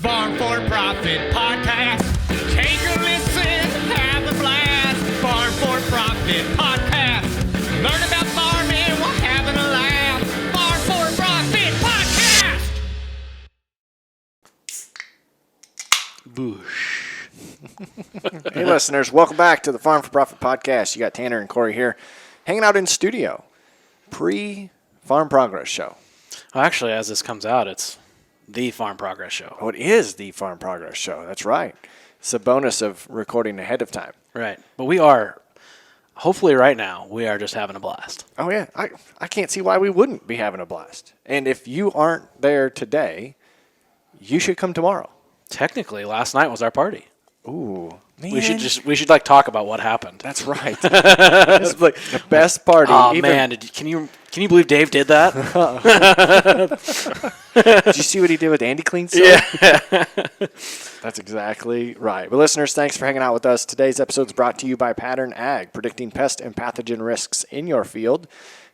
Farm for Profit Podcast. Take a listen, have a blast. Farm for Profit Podcast. Learn about farming while having a laugh. Farm for Profit Podcast. Boosh. Hey, listeners, welcome back to the Farm for Profit Podcast. You got Tanner and Corey here hanging out in studio. Pre-Farm Progress Show. Well, actually, as this comes out, it's the Farm Progress Show. Oh, it is the Farm Progress Show. That's right. It's a bonus of recording ahead of time. Right. But we are, hopefully right now, we are just having a blast. Oh, yeah. I can't see why we wouldn't be having a blast. And if you aren't there today, you should come tomorrow. Technically, last night was our party. Ooh, man. We should like talk about what happened. That's right. It's like the best party. Oh man, can you believe Dave did that? Did you see what he did with Andy Clean Soap? Yeah. That's exactly right. But listeners, thanks for hanging out with us. Today's episode is brought to you by Pattern Ag, predicting pest and pathogen risks in your field.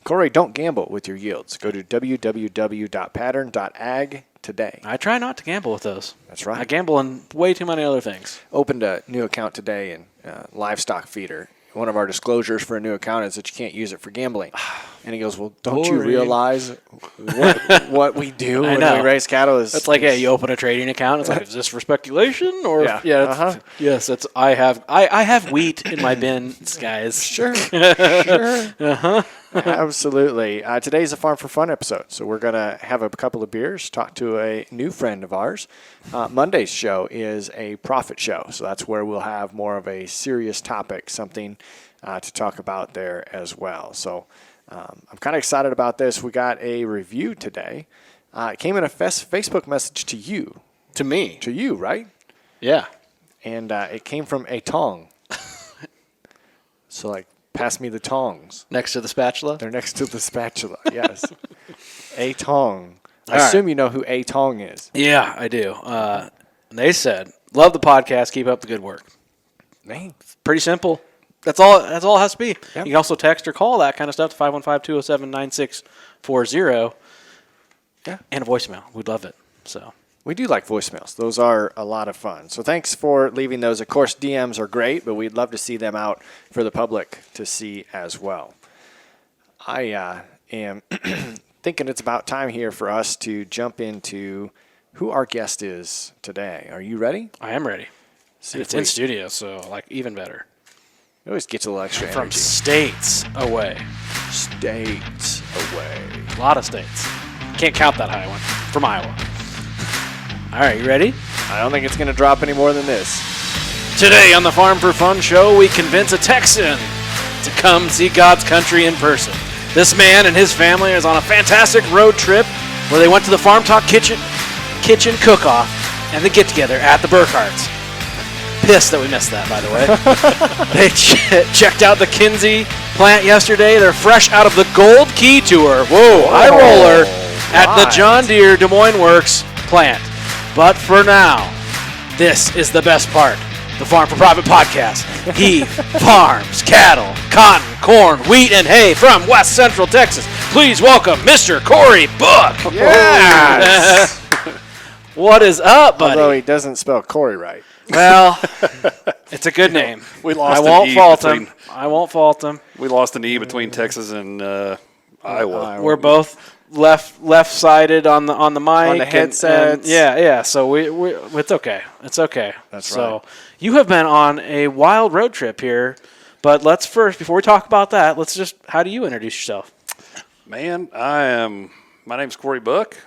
Corey, don't gamble with your yields. Go to www.pattern.ag today. I try not to gamble with those. That's right. I gamble on way too many other things. Opened a new account today in livestock feeder. One of our disclosures for a new account is that you can't use it for gambling. And he goes, well, don't you realize what we do when we raise cattle? It's like, you open a trading account. It's like, is this for speculation? Or yes, it's I have wheat in my bins, guys. Sure. Absolutely. Today's a Farm for Fun episode, so we're going to have a couple of beers, talk to a new friend of ours. Monday's show is a profit show, so that's where we'll have more of a serious topic, something to talk about there as well. So I'm kind of excited about this. We got a review today. It came in a Facebook message to you. To me. To you, right? Yeah. And it came from a tong. So, like, pass me the tongs. Next to the spatula? They're next to the spatula, yes. A tong. I assume you know who A tong is. Yeah, I do. They said, love the podcast. Keep up the good work. Man. Pretty simple. That's all it has to be. Yep. You can also text or call that kind of stuff to 515-207-9640. Yeah. And a voicemail. We'd love it. So we do like voicemails. Those are a lot of fun. So thanks for leaving those. Of course, DMs are great, but we'd love to see them out for the public to see as well. I am thinking it's about time here for us to jump into who our guest is today. Are you ready? I am ready. It's in studio, so like even better. It always gets a little extra From energy. states away. States away. A lot of states. Can't count that high one. From Iowa. All right, you ready? I don't think it's going to drop any more than this. Today on the Farm for Fun show, we convince a Texan to come see God's country in person. This man and his family is on a fantastic road trip where they went to the Farm Talk Kitchen cook-off and the get-together at the Burkharts. Pissed that we missed that, by the way. They checked out the Kinsey plant yesterday. They're fresh out of the Gold Key Tour. Whoa, high roller at the John Deere Des Moines Works plant. But for now, this is the best part. The Farm for Profit Podcast. He farms cattle, cotton, corn, wheat, and hay from West Central Texas. Please welcome Mr. Cory Book. Yes! What is up, buddy? Although he doesn't spell Cory right. Well, it's a good name. We lost I won't fault him. We lost an E between Texas and Iowa. We're both left-sided on the mic, on the headsets. Yeah. So it's okay. It's okay. That's so right. You have been on a wild road trip here, but let's first, before we talk about that, how do you introduce yourself? Man, my name's Cory Book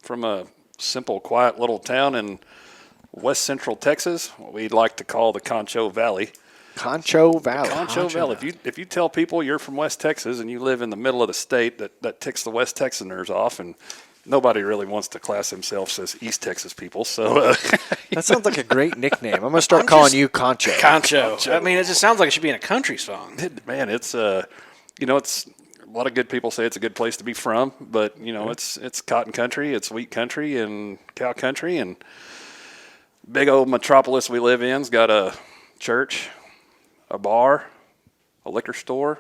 from a simple, quiet little town in West Central Texas, what we'd like to call the Concho Valley. Concho Valley. Concho Valley. If you tell people you're from West Texas and you live in the middle of the state, that ticks the West Texaners off, and nobody really wants to class themselves as East Texas people. So that sounds like a great nickname. I'm going to start calling you Concho. Concho. I mean, it just sounds like it should be in a country song. Man, it's it's a lot of good people say it's a good place to be from, but it's cotton country, it's wheat country, and cow country, and big old metropolis we live in's got a church, a bar, a liquor store,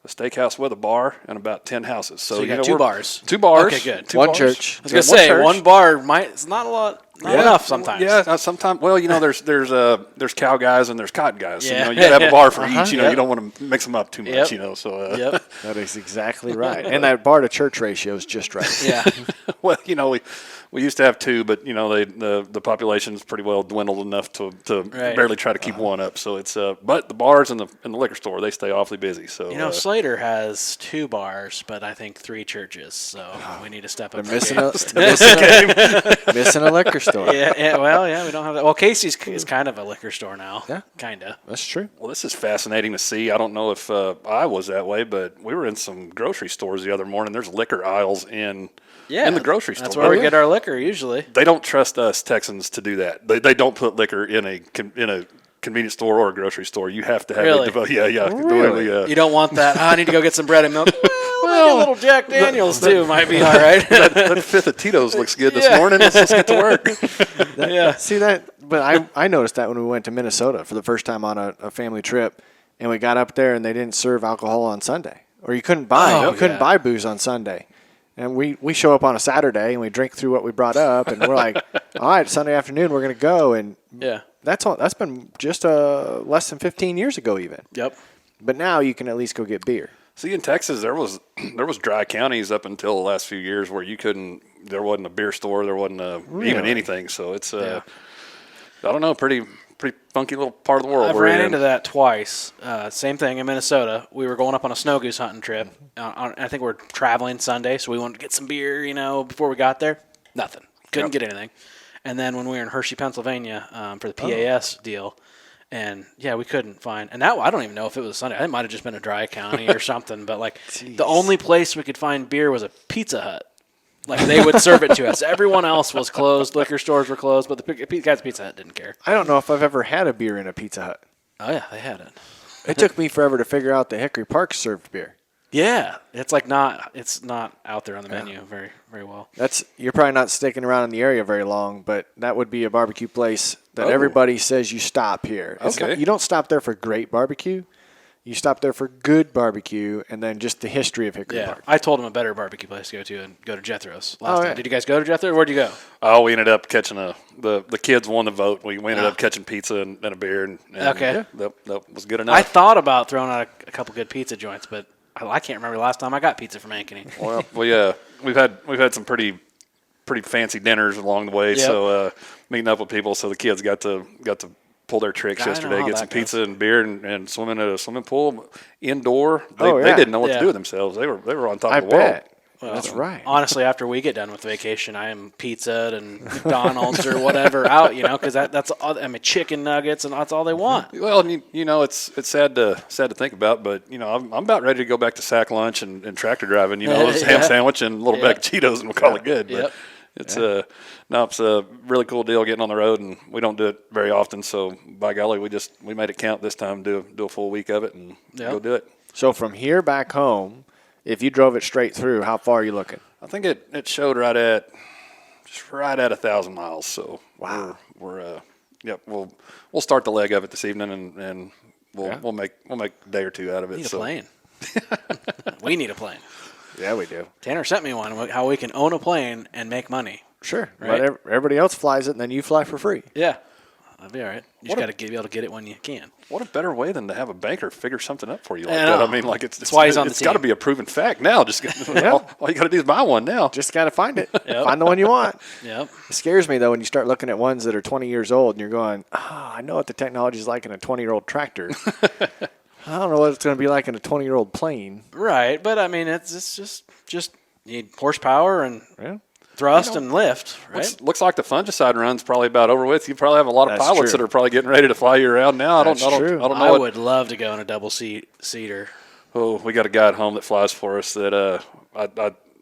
a steakhouse with a bar, and about 10 houses. So you got know, 2 bars. 2 bars. Okay, good. Two One bars. church. I was gonna say church. 1 bar it's not a lot, not enough sometimes. Yeah, sometimes. Well, there's cow guys and there's cotton guys. Yeah. So, you got to have a bar for each. You Yep. don't want to mix them up too much. Yep. So Yep. That is exactly right. And that bar to church ratio is just right. Yeah. well, we used to have 2, but the population's pretty well dwindled enough to Right. barely try to keep one up. So it's but the bars and the liquor store, they stay awfully busy. So Slater has 2 bars, but I think 3 churches. So we need to step up. They're our missing game. missing a liquor store. Yeah. Well, we don't have that. Well, Casey's is kind of a liquor store now. Yeah. Kinda. That's true. Well, this is fascinating to see. I don't know if I was that way, but we were in some grocery stores the other morning. There's liquor aisles in the grocery store. That's where we get our liquor usually. They don't trust us Texans to do that. They don't put liquor in a convenience store or a grocery store. You have to have Really? Yeah. Really? You don't want that. I need to go get some bread and milk. Well, a little Jack Daniels too might be all right. that fifth of Tito's looks good this morning. Let's get to work. See that? But I noticed that when we went to Minnesota for the first time on a family trip, and we got up there and they didn't serve alcohol on Sunday, or you couldn't buy booze on Sunday. And we show up on a Saturday and we drink through what we brought up, and we're like, all right, Sunday afternoon we're gonna go, and that's been just less than 15 years ago even. Yep. But now you can at least go get beer. See, in Texas, there was dry counties up until the last few years where there wasn't a beer store, there wasn't even anything. So it's I don't know, pretty funky little part of the world. I've ran into that twice. Same thing in Minnesota. We were going up on a snow goose hunting trip. I think we're traveling Sunday, so we wanted to get some beer, before we got there. Nothing. Couldn't get anything. And then when we were in Hershey, Pennsylvania for the PAS deal, and we couldn't find. And that I don't even know if it was a Sunday. It might have just been a dry county or something. But the only place we could find beer was a Pizza Hut. They would serve it to us. Everyone else was closed. Liquor stores were closed, but the guys at Pizza Hut didn't care. I don't know if I've ever had a beer in a Pizza Hut. Oh yeah, they had it. It took me forever to figure out that Hickory Park served beer. Yeah, it's not out there on the menu very very well. You're probably not sticking around in the area very long, but that would be a barbecue place that everybody says you stop here. You don't stop there for great barbecue. You stop there for good barbecue, and then just the history of Hickory Park. I told him a better barbecue place to go to Jethro's last time. Did you guys go to Jethro's? Where'd you go? Oh, we ended up catching the kids won the vote. We ended up catching pizza and a beer, and okay, that was good enough. I thought about throwing out a couple good pizza joints, but I can't remember the last time I got pizza from Ankeny. Well, we've had some pretty fancy dinners along the way. Yep. So meeting up with people, so the kids got to pull their tricks yesterday, get some pizza and beer, and swim in a swimming pool indoor. They didn't know what to do with themselves. They were on top of the world. Well, that's right. Honestly, after we get done with vacation, I am pizza and McDonald's or whatever out, because that's all. Chicken nuggets, and that's all they want. Well, and it's sad to think about, but I'm about ready to go back to sack lunch and tractor driving. Ham sandwich and a little bag of Cheetos, and we'll call it good. But it's it's a really cool deal getting on the road, and we don't do it very often. So by golly, we made it count this time. Do a full week of it and go do it. So from here back home, if you drove it straight through, how far are you looking? I think it showed right at 1,000 miles. So wow, we'll start the leg of it this evening, and we'll make a day or two out of it. We need a plane. We need a plane. Yeah, we do. Tanner sent me one, how we can own a plane and make money. Sure. Right? But everybody else flies it, and then you fly for free. Yeah. That'd be all right. You just got to be able to get it when you can. What a better way than to have a banker figure something up for you like that. I mean, that's why he's on the team. It's got to be a proven fact now. All you got to do is buy one now. Just got to find it. Find the one you want. Yep. It scares me, though, when you start looking at ones that are 20 years old, and you're going, I know what the technology is like in a 20-year-old tractor. I don't know what it's going to be like in a 20-year-old plane. Right, but I mean, it's just need horsepower and thrust and lift. Right. Looks like the fungicide run's probably about over with. You probably have a lot of pilots that are probably getting ready to fly you around now. I don't know. I would love to go in a double seater. Oh, we got a guy at home that flies for us that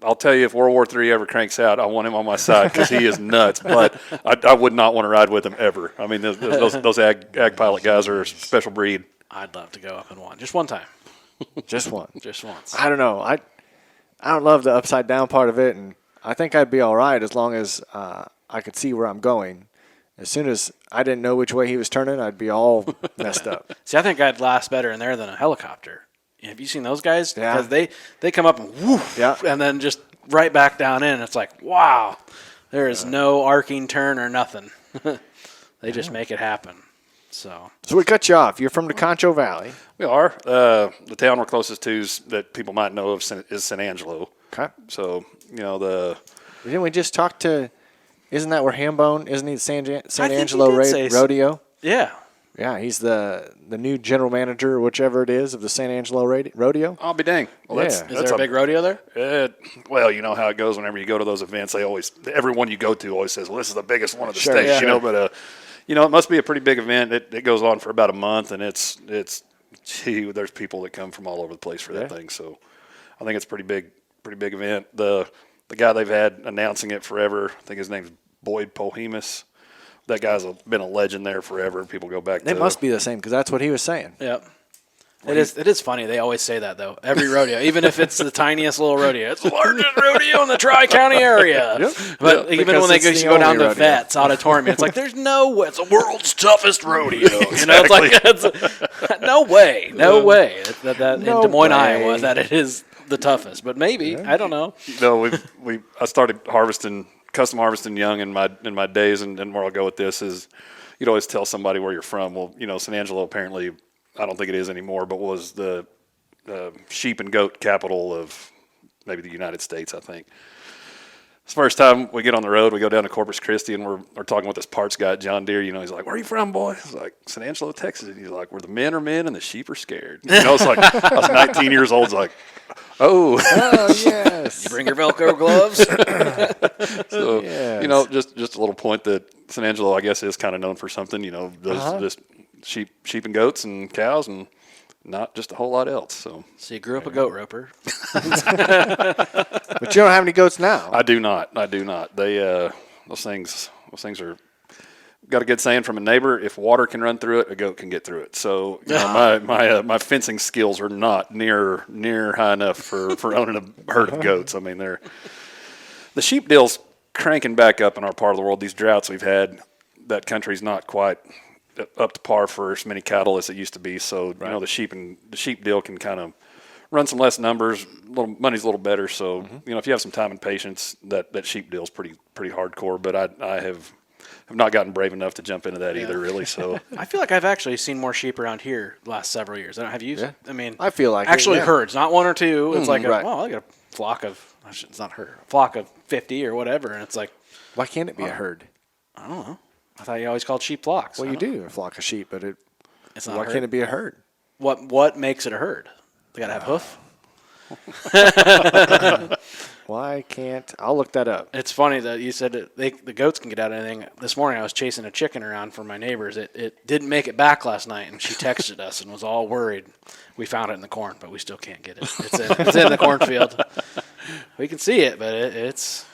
I'll tell you, if World War III ever cranks out, I want him on my side because he is nuts. But I would not want to ride with him ever. I mean, those ag pilot guys are a special breed. I'd love to go up in one, just one time. Just one. Just once. I don't know. I don't love the upside down part of it, and I think I'd be all right as long as I could see where I'm going. As soon as I didn't know which way he was turning, I'd be all messed up. See, I think I'd last better in there than a helicopter. Have you seen those guys? Yeah. Because they come up and woof, and then just right back down in. It's like, wow, there is no arcing turn or nothing. They just make it happen. So we cut you off. You're from the Concho Valley. We are. The town we're closest to that people might know of is San Angelo. Okay. So, Didn't we just talk to, isn't that where Hambone, isn't he the San I think Angelo he did say so. Rodeo? yeah. Yeah, he's the new general manager or whichever it is of the San Angelo Rodeo. I'll be dang. Well, Yeah. Is there a big rodeo there? Well, you know how it goes whenever you go to those events. Everyone you go to always says, well, this is the biggest one of the Sure, state, yeah. but, it must be a pretty big event. It goes on for about a month, and there's people that come from all over the place for that thing. So I think it's a pretty big event. The guy they've had announcing it forever, I think his name's Boyd Pohemus. That guy's been a legend there forever. People go back. They must be the same because that's what he was saying. Yep. It is funny. They always say that, though. Every rodeo, even if it's the tiniest little rodeo. It's the largest rodeo in the Tri-County area. Yep. But Yep, even when they because it's go the down only to rodeo. Vets Auditorium, it's like, there's no way. It's the world's toughest rodeo. It's like, no way. No way. That No in Des Moines, way. Iowa, that it is the toughest. But maybe. I don't know. No, I started custom harvesting young in my days, and where I'll go with this is, you'd always tell somebody where you're from. Well, San Angelo apparently, I don't think it is anymore, but was the sheep and goat capital of maybe the United States, I think. It's the first time we get on the road, we go down to Corpus Christi, and we're talking with this parts guy at John Deere. He's like, where are you from, boy? He's like, San Angelo, Texas. And he's like, where the men are men and the sheep are scared. It's like, I was 19 years old. It's like, oh, yes. You bring your Velcro gloves. So, Yes. just a little point that San Angelo, I guess, is kind of known for something. Just sheep and goats and cows, and not just a whole lot else. So So you grew up a goat roper. But you don't have any goats now. I do not. They those things are. Got a good saying from a neighbor: if water can run through it, a goat can get through it. So my fencing skills are not near high enough for owning a herd of goats. I mean, the sheep deal's cranking back up in our part of the world. These droughts we've had, that country's not quite up to par for as many cattle as it used to be. So the sheep deal can kind of run some less numbers. Money's a little better. So if you have some time and patience, that sheep deal's pretty hardcore. But I have not gotten brave enough to jump into that either, really. So I feel like I've actually seen more sheep around here the last several years. Have you? Yeah. I mean, I feel like actually it, yeah. herds, not one or two. It's like, right. I got a flock of. It's not herd. A flock of 50 or whatever, and it's like, Why can't it be a herd? I don't know. I thought you always called sheep flocks. Well, you do a flock of sheep, but It's not why a herd. can't it be a herd? What makes it a herd? They gotta have hoof. Why can't? I'll look that up. It's funny that you said that the goats can get out of anything. This morning I was chasing a chicken around for my neighbors. It didn't make it back last night, and she texted us and was all worried. We found it in the corn, but we still can't get it. It's in the cornfield. We can see it, but it's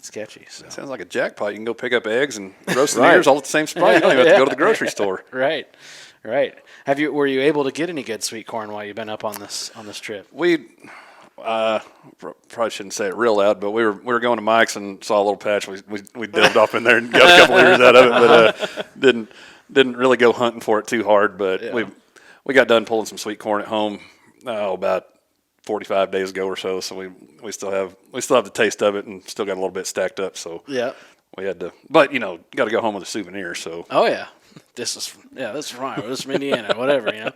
sketchy. So. sounds like a jackpot. You can go pick up eggs and roast some ears all at the same spot. You don't even have to go to the grocery store. Right. Were you able to get any good sweet corn while you've been up on this trip? We probably shouldn't say it real loud, but we were going to Mike's and saw a little patch. We delved off in there and got a couple ears out of it, but didn't really go hunting for it too hard. But we got done pulling some sweet corn at home about 45 days ago or so. So we still have the taste of it and still got a little bit stacked up. So we had to, but got to go home with a souvenir. So this is from Iowa, this is from Indiana, whatever.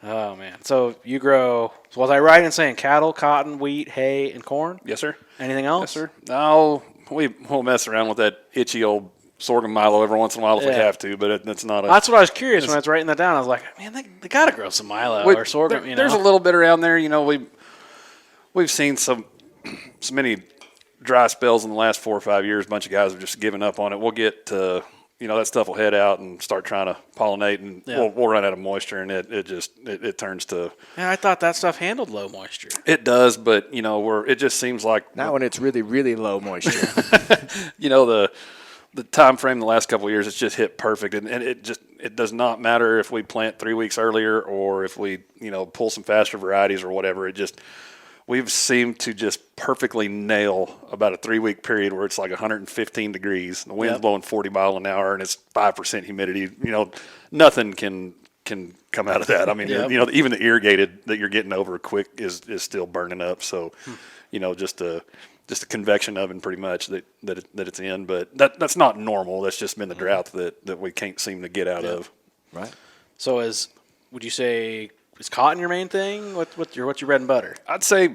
Oh man! So you grow? Was I right in saying cattle, cotton, wheat, hay, and corn? yes, sir. Anything else? Yes, sir. No, we'll mess around with that itchy old sorghum milo every once in a while if we have to, but it's not. That's what I was curious when I was writing that down. I was like, man, they got to grow some milo or sorghum. There's a little bit around there. We've seen so many dry spells in the last 4 or 5 years. A bunch of guys have just given up on it. We'll get to. That stuff will head out and start trying to pollinate, and we'll run out of moisture, and it turns to. Yeah, I thought that stuff handled low moisture. It does, but it just seems like Not when it's really, really low moisture. the time frame the last couple of years, it's just hit perfect, and it does not matter if we plant 3 weeks earlier or if we pull some faster varieties or whatever. We've seemed to just perfectly nail about a 3-week period where it's like 115 degrees, the wind's blowing 40 miles an hour, and it's 5% humidity. Nothing can can come out of that. I mean, even the irrigated that you're getting over quick is still burning up. So, just a convection oven pretty much that it's in. But that's not normal. That's just been the drought that we can't seem to get out of. Right. So would you say is cotton your main thing? What's your bread and butter? I'd say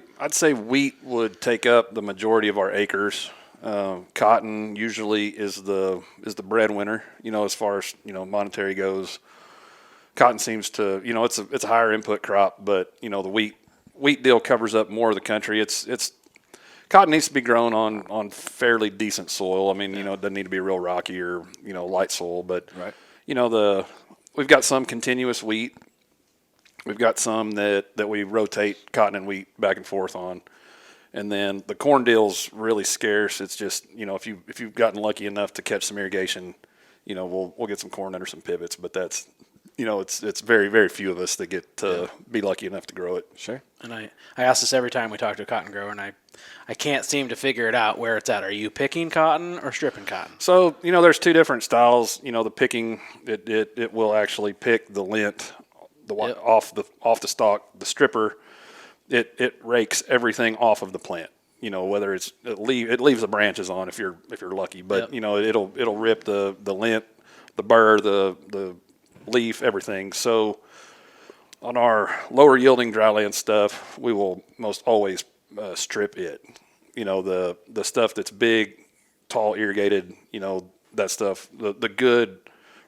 wheat would take up the majority of our acres. Cotton usually is the breadwinner. As far as monetary goes. Cotton seems to it's a higher input crop, but the wheat deal covers up more of the country. It's cotton needs to be grown on fairly decent soil. I mean, it doesn't need to be real rocky or light soil, but right. We've got some continuous wheat. We've got some that we rotate cotton and wheat back and forth on. And then the corn deal's really scarce. It's just, if you've gotten lucky enough to catch some irrigation, we'll get some corn under some pivots, but that's, it's very, very few of us that get to be lucky enough to grow it. Sure. And I ask this every time we talk to a cotton grower, and I can't seem to figure it out where it's at. Are you picking cotton or stripping cotton? So, there's two different styles. The picking, it will actually pick the lint off the stalk. The stripper, it rakes everything off of the plant. Whether it leaves the branches on if you're lucky, but it'll rip the lint, the burr, the leaf, everything. So on our lower yielding dryland stuff, we will most always strip it. The stuff that's big, tall, irrigated, that stuff, the good,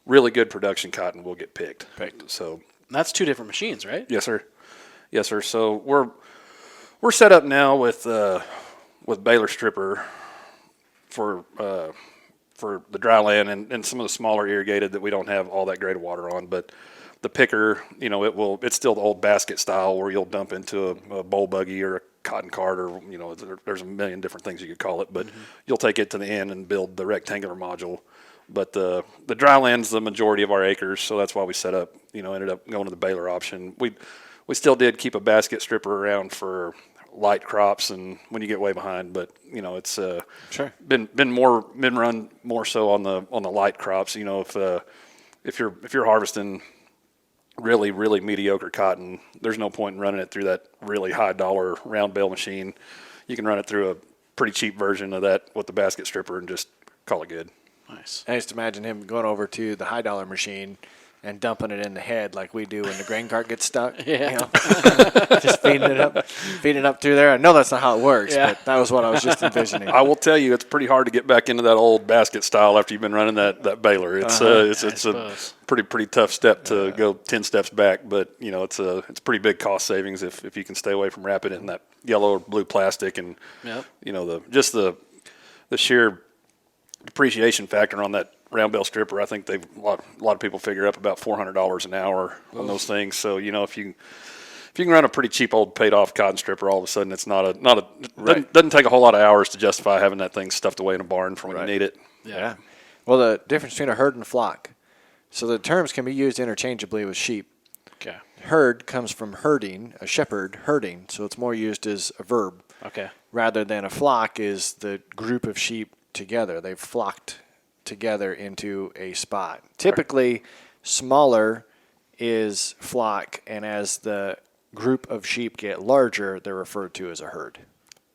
really good production cotton will get picked. So that's two different machines, right? Yes, sir. So we're set up now with baler stripper for the dry land and some of the smaller irrigated that we don't have all that great of water on. But the picker, it's still the old basket style where you'll dump into a bowl buggy or a cotton cart or, there's a million different things you could call it. But you'll take it to the end and build the rectangular module. But the dry land's the majority of our acres, so that's why we set up, ended up going to the baler option. We still did keep a basket stripper around for light crops and when you get way behind, but it's sure been run more so on the light crops. If you're harvesting really, really mediocre cotton, there's no point in running it through that really high dollar round bale machine. You can run it through a pretty cheap version of that with the basket stripper and just call it good. Nice. I used to imagine him going over to the high dollar machine and dumping it in the head like we do when the grain cart gets stuck. Yeah. Just feeding it up through there. I know that's not how it works, but that was what I was just envisioning. I will tell you, it's pretty hard to get back into that old basket style after you've been running that baler. It's a pretty tough step to go 10 steps back, but it's pretty big cost savings if you can stay away from wrapping it in that yellow or blue plastic and the sheer depreciation factor on that round bale stripper. I think a lot of people figure up about $400 an hour on those things. So if you can run a pretty cheap old paid off cotton stripper, all of a sudden it's doesn't take a whole lot of hours to justify having that thing stuffed away in a barn for when you need it. Yeah. Well, the difference between a herd and a flock. So the terms can be used interchangeably with sheep. Okay. Herd comes from herding, a shepherd herding, so it's more used as a verb. Okay. Rather than a flock is the group of sheep together. They've flocked together into a spot. Typically, smaller is flock, and as the group of sheep get larger, they're referred to as a herd.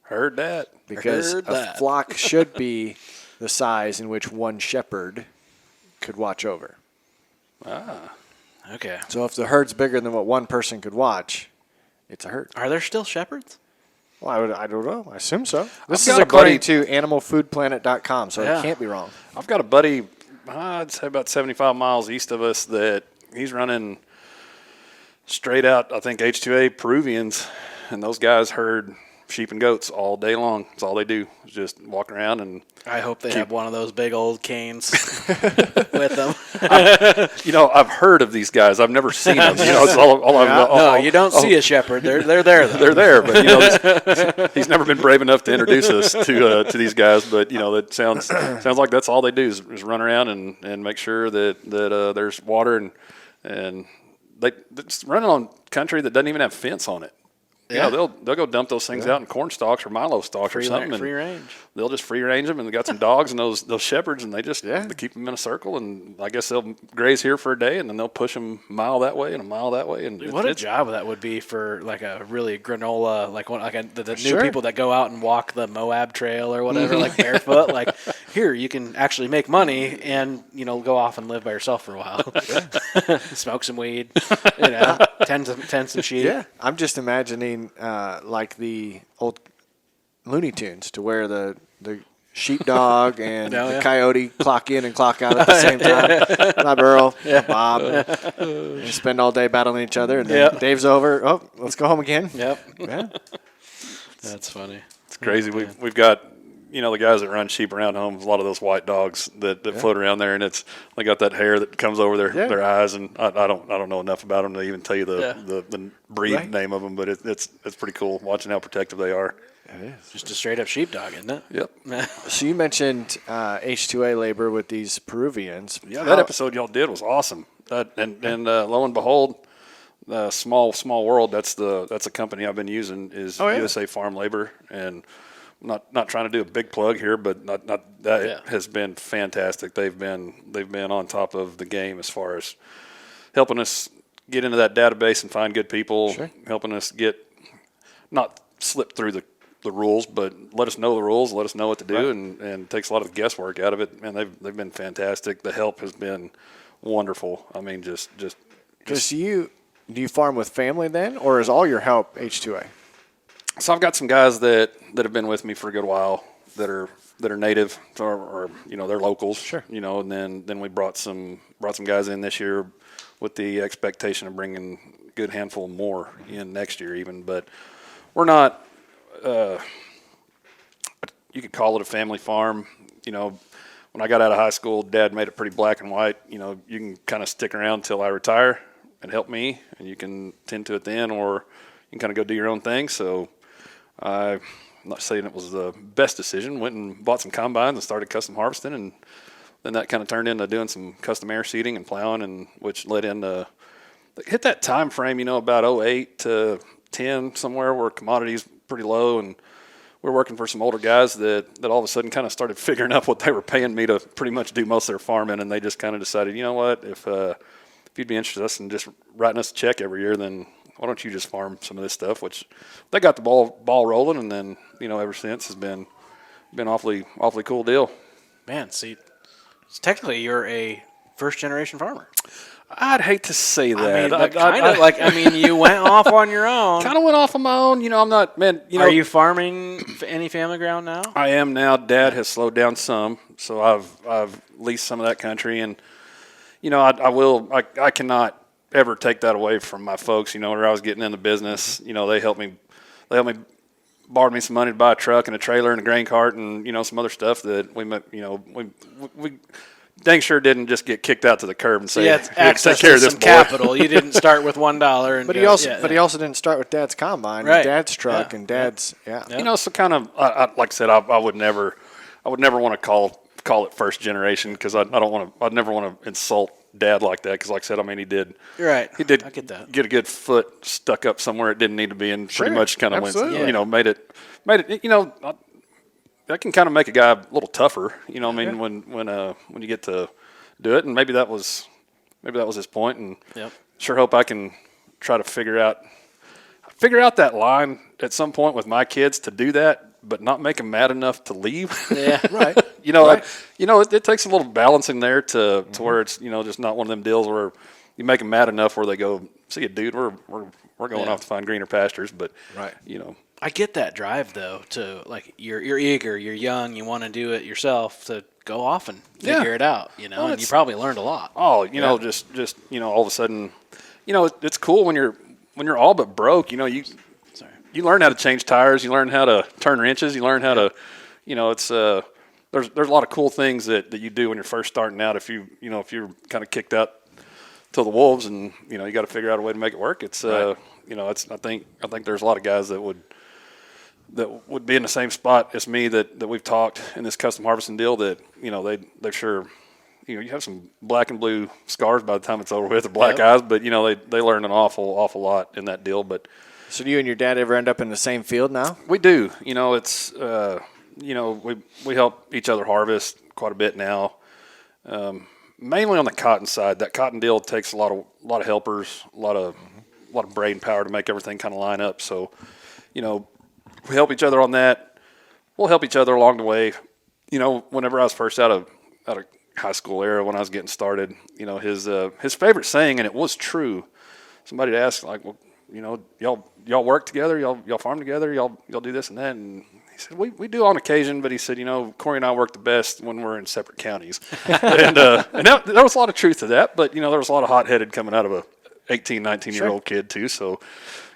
Heard that. Because a flock should be the size in which one shepherd could watch over. Okay. So if the herd's bigger than what one person could watch, it's a herd. Are there still shepherds? Well, I don't know. I assume so. This I've is got a according buddy- to animalfoodplanet.com, so it can't be wrong. I've got a buddy, I'd say about 75 miles east of us, that he's running straight out, I think, H2A Peruvians, and those guys herd sheep and goats all day long. That's all they do, is just walk around and I hope they have one of those big old canes with them. I've heard of these guys. I've never seen them. It's all you don't see a shepherd. They're there, though. They're there, but he's never been brave enough to introduce us to these guys. But that sounds like that's all they do is run around and make sure that there's water and it's running on country that doesn't even have fence on it. Yeah, they'll go dump those things out in corn stalks or milo stalks or something. Free range. They'll just free range them, and they got some dogs and those shepherds, and they keep them in a circle, and I guess they'll graze here for a day, and then they'll push them a mile that way and a mile that way. And Dude, what a job that would be for like a really granola, the new people that go out and walk the Moab Trail or whatever, like barefoot. Like here, you can actually make money and go off and live by yourself for a while, smoke some weed, tend some sheep. Yeah, I'm just imagining like the old Looney Tunes, to where the sheepdog and the coyote clock in and clock out at the same time. Bob Earl, Bob, and spend all day battling each other, and then Dave's over. Oh, let's go home again. Yep. Yeah. That's funny. It's crazy. We've got the guys that run sheep around home. A lot of those white dogs that float around there, and they got that hair that comes over their eyes. And I don't know enough about them to even tell you the breed name of them, but it's pretty cool watching how protective they are. It is. Just a straight up sheepdog, isn't it? Yep. So you mentioned H2A labor with these Peruvians. Yeah, that episode y'all did was awesome. And lo and behold, small world. That's a company I've been using is USA Farm Labor, and not trying to do a big plug here, but it has been fantastic. They've been on top of the game as far as helping us get into that database and find good people, helping us not slip through the rules, but let us know the rules, let us know what to do, and takes a lot of the guesswork out of it. And they've been fantastic. The help has been wonderful. I mean, just. Do you farm with family then, or is all your help H2A? So I've got some guys that have been with me for a good while that are native or they're locals. Sure. And then we brought some guys in this year with the expectation of bringing a good handful more in next year even, but we're not. You could call it a family farm. When I got out of high school, Dad made it pretty black and white. You can kind of stick around until I retire and help me, and you can tend to it then, or you can kind of go do your own thing. So I'm not saying it was the best decision. Went and bought some combines and started custom harvesting, and then that kind of turned into doing some custom air seeding and plowing, and which led into hit that time frame, about 08 to 10 somewhere where commodities pretty low, and we're working for some older guys that all of a sudden kind of started figuring out what they were paying me to pretty much do most of their farming, and they just kind of decided, you know what, if you'd be interested in just writing us a check every year, then why don't you just farm some of this stuff? Which they got the ball rolling, and then ever since has been awfully cool deal. Man, see, technically you're a first generation farmer. I'd hate to say that. I mean, you went off on your own. Kind of went off on my own. I'm not, man. Are you farming any family ground now? I am now. Dad has slowed down some, so I've leased some of that country, and I cannot ever take that away from my folks. Where I was getting in the business, they helped me borrowed me some money to buy a truck and a trailer and a grain cart and some other stuff that we dang sure didn't just get kicked out to the curb and say, access take care to of this some boy. capital. You didn't start with $1. But he also didn't start with Dad's combine, and Dad's truck, and Dad's So kind of like I said, I would never want to call it first generation because I'd never want to insult Dad like that because like I said, I mean he did. You're right. He did I get that. Get a good foot stuck up somewhere it didn't need to be, and pretty much kind of went made it. That can kind of make a guy a little tougher, when you get to do it, and maybe that was his point, and sure hope I can try to figure out that line at some point with my kids to do that, but not make them mad enough to leave. Yeah, right. It takes a little balancing there to where it's just not one of them deals where you make them mad enough where they go, see you, dude, we're going off to find greener pastures, but I get that drive though to like you're eager, you're young, you want to do it yourself to go off and figure it out, and you probably learned a lot. Oh, just all of a sudden, it's cool when you're all but broke, you learn how to change tires, you learn how to turn wrenches, you learn how to, it's there's a lot of cool things that you do when you're first starting out if you're kind of kicked out to the wolves and you got to figure out a way to make it work. It's it's I think there's a lot of guys that would be in the same spot as me that we've talked in this custom harvesting deal that they're sure you have some black and blue scars by the time it's over with or black eyes, but they learn an awful lot in that deal. But So do you and your dad ever end up in the same field now? We do. It's we help each other harvest quite a bit now. Mainly on the cotton side. That cotton deal takes a lot of helpers, a lot of brain power to make everything kind of line up. So, we help each other on that. We'll help each other along the way. Whenever I was first out of high school era, when I was getting started, his favorite saying, and it was true. Somebody would ask, like, well, y'all work together, y'all farm together, y'all do this and that, and he said we do on occasion, but he said, Cory and I work the best when we're in separate counties, and there was a lot of truth to that, but there was a lot of hot-headed coming out of a 18, 19-year-old kid too. So,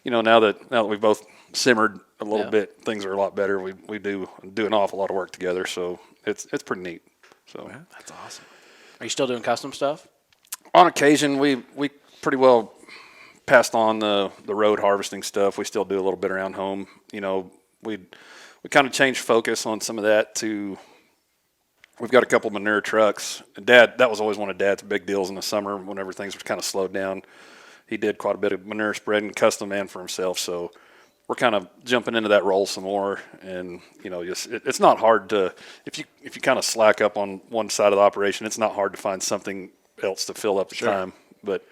now that we've both simmered a little bit, things are a lot better. We do an awful lot of work together, so it's pretty neat. So that's awesome. Are you still doing custom stuff? On occasion, we pretty well passed on the road harvesting stuff. We still do a little bit around home. We kind of changed focus on some of that to, we've got a couple manure trucks. And that was always one of Dad's big deals in the summer whenever things were kind of slowed down. He did quite a bit of manure spreading, custom and for himself. So we're kind of jumping into that role some more. And, it's not hard to, if you kind of slack up on one side of the operation, it's not hard to find something else to fill up the time. But,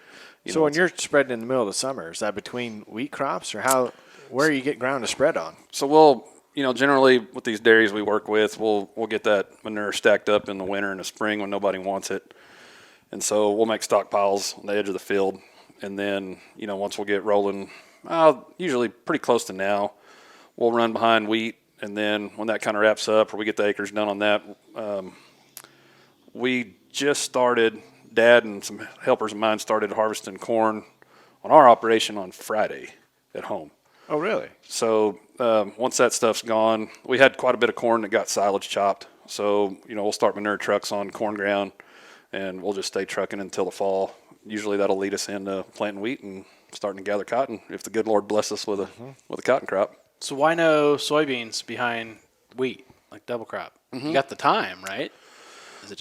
so when you're spreading in the middle of the summer, is that between wheat crops or where you get ground to spread on? So we'll, generally with these dairies we work with, we'll get that manure stacked up in the winter and the spring when nobody wants it. And so we'll make stockpiles on the edge of the field. And then, once we'll get rolling, usually pretty close to now, we'll run behind wheat. And then when that kind of wraps up or we get the acres done on that, we just started, Dad and some helpers of mine started harvesting corn on our operation on Friday at home. Oh, really? So once that stuff's gone, we had quite a bit of corn that got silage chopped. So, we'll start manure trucks on corn ground, and we'll just stay trucking until the fall. Usually that'll lead us into planting wheat and starting to gather cotton if the good Lord bless us with a cotton crop. So why no soybeans behind wheat, like double crop? You got the time, right?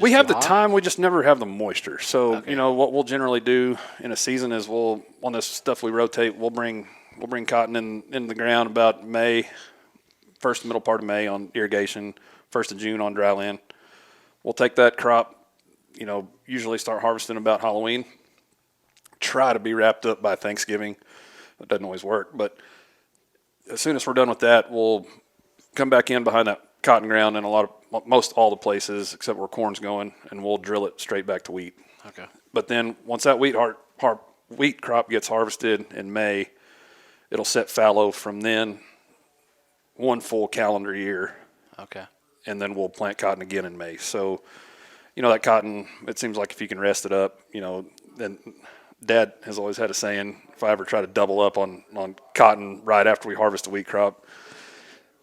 We have the time, we just never have the moisture. So, what we'll generally do in a season is on this stuff we rotate, we'll bring cotton in the ground about May, first middle part of May on irrigation, 1st of June on dry land. We'll take that crop, usually start harvesting about Halloween. Try to be wrapped up by Thanksgiving. That doesn't always work, but as soon as we're done with that, we'll come back in behind that cotton ground in most all the places except where corn's going, and we'll drill it straight back to wheat. Okay. But then once that wheat crop gets harvested in May, it'll set fallow from then one full calendar year. Okay. And then we'll plant cotton again in May. So, that cotton, it seems like if you can rest it up, then Dad has always had a saying, if I ever try to double up on cotton right after we harvest a wheat crop,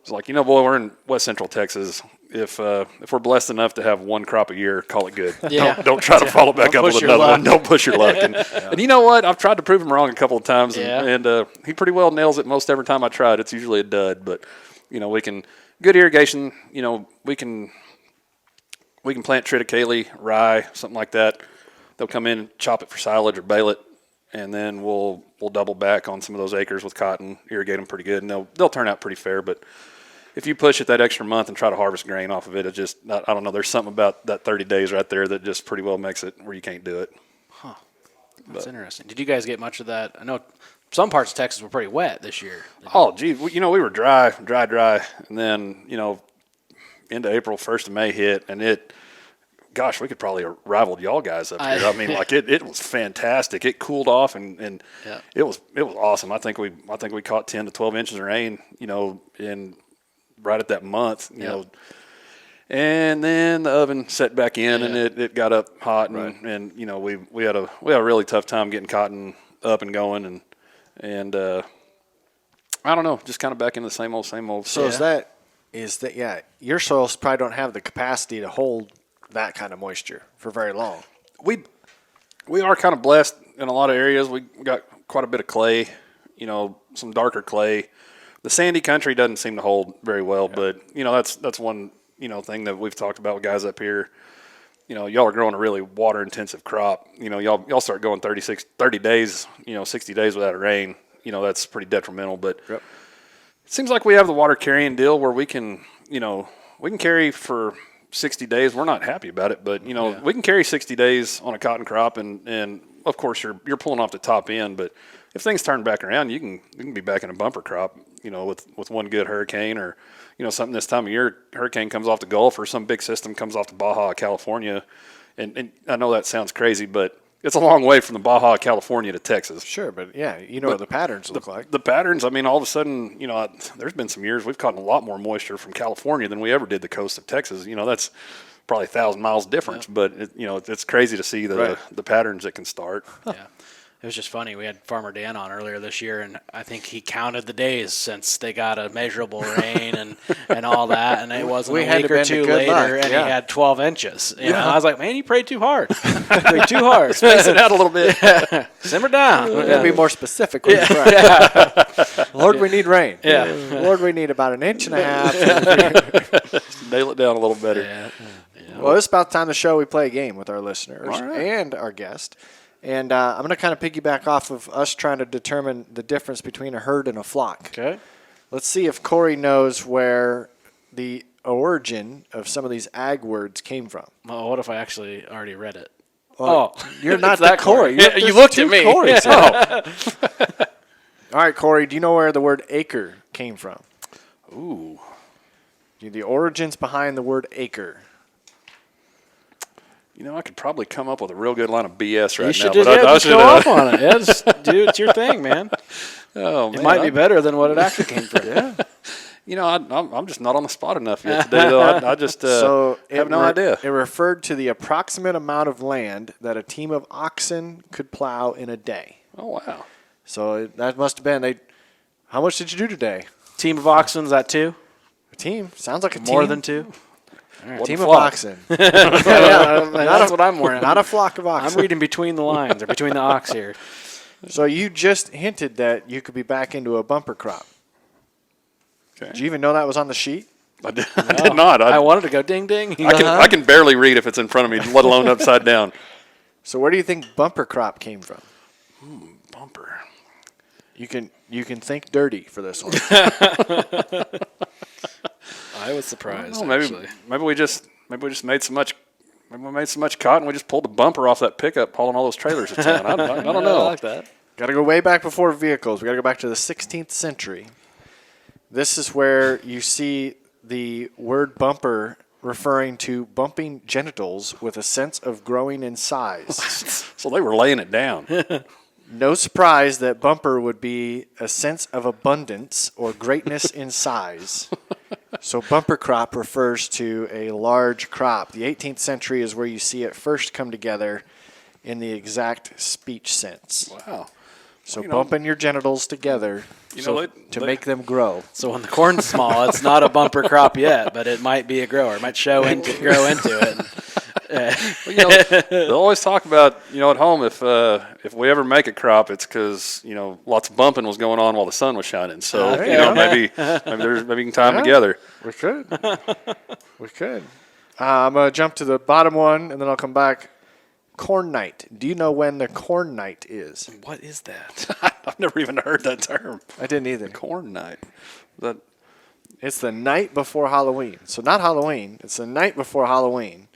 it's like, boy, we're in West Central Texas. If we're blessed enough to have one crop a year, call it good. Yeah. Don't try to follow back up with another one. Don't push your luck. And you know what? I've tried to prove him wrong a couple of times, and he pretty well nails it most every time I tried. It's usually a dud, but we can good irrigation. We can plant triticale, rye, something like that. They'll come in and chop it for silage or bale it, and then we'll double back on some of those acres with cotton, irrigate them pretty good, and they'll turn out pretty fair. But if you push it that extra month and try to harvest grain off of it, it just, I don't know, there's something about that 30 days right there that just pretty well makes it where you can't do it. Huh. That's interesting. Did you guys get much of that? I know some parts of Texas were pretty wet this year. Gee, we were dry, and then, into April, 1st of May hit, and gosh, we could probably have rivaled y'all guys up here. I mean, it was fantastic. It cooled off, and it was awesome. I think we caught 10 to 12 inches of rain, in right at that month, you know. And then the oven set back in, and it got up hot, and we had a really tough time getting cotton up and going, and I don't know, just kind of back into the same old. So is that your soils probably don't have the capacity to hold that kind of moisture for very long. We are kind of blessed in a lot of areas. We got quite a bit of clay, some darker clay. The sandy country doesn't seem to hold very well, but that's one thing that we've talked about with guys up here. Y'all are growing a really water intensive crop. Y'all start going 30 days, 60 days without rain, that's pretty detrimental. But Yep. it seems like we have the water carrying deal where we can carry for 60 days. We're not happy about it, but we can carry 60 days on a cotton crop, and of course you're pulling off the top end. But if things turn back around, you can be back in a bumper crop, with one good hurricane or something this time of year. Hurricane comes off the Gulf or some big system comes off the Baja California, and I know that sounds crazy, but it's a long way from the Baja California to Texas. Sure, but yeah, what the patterns look like. The patterns, I mean, all of a sudden, there's been some years we've caught a lot more moisture from California than we ever did the coast of Texas. That's probably 1,000 miles difference, but it's crazy to see the patterns that can start. Yeah. It was just funny. We had Farmer Dan on earlier this year, and I think he counted the days since they got a measurable rain and all that, and it wasn't a week or two later, and he had 12 inches. I was like, man, you prayed too hard. Prayed too hard. Space it out a little bit. Simmer down. Be more specific when you pray. Lord, we need rain. Yeah. Lord, we need about 1.5 inches. Nail it down a little better. Yeah. Well, it's about time the show we play a game with our listeners All right. and our guest. And I'm going to kind of piggyback off of us trying to determine the difference between a herd and a flock. Okay. Let's see if Cory knows where the origin of some of these ag words came from. Well, what if I actually already read it? Well, you're not it's that Cory. Cory. You looked at me. Corys. Oh. All right, Cory, do you know where the word acre came from? Ooh. The origins behind the word acre. I could probably come up with a real good line of BS right You should now. just go off on it. Yeah, just do it's your thing, man. Oh, man. It might be better than what it actually came from. Yeah. I'm just not on the spot enough yet today, though. I just have no idea. It referred to the approximate amount of land that a team of oxen could plow in a day. Oh, wow. So that must have been how much did you do today? Team of oxen, is that two? A team. Sounds like a team. More than two? A team of oxen. That's what I'm wearing. Not a flock of oxen. I'm reading between the lines or between the ox here. So you just hinted that you could be back into a bumper crop. Okay. Did you even know that was on the sheet? I did not. I wanted to go ding ding. I can barely read if it's in front of me, let alone upside down. So where do you think bumper crop came from? Bumper. You can think dirty for this one. I was surprised. Maybe we just made so much. Maybe we made so much cotton we just pulled the bumper off that pickup hauling all those trailers to town. I don't know. I like that. Got to go way back before vehicles. We got to go back to the 16th century. This is where you see the word bumper referring to bumping genitals with a sense of growing in size. So they were laying it down. No surprise that bumper would be a sense of abundance or greatness in size. So bumper crop refers to a large crop. The 18th century is where you see it first come together in the exact speech sense. Wow. So bumping your genitals together to make them grow. So when the corn's small, it's not a bumper crop yet, but it might be a grower. It might grow into it. They'll always talk about, at home, if we ever make a crop, it's because, lots of bumping was going on while the sun was shining. So, maybe you can tie them together. We could. We could. I'm going to jump to the bottom one, and then I'll come back. Corn night. Do you know when the corn night is? What is that? I've never even heard that term. I didn't either. Corn night. It's the night before Halloween. So not Halloween. It's the night before Halloween.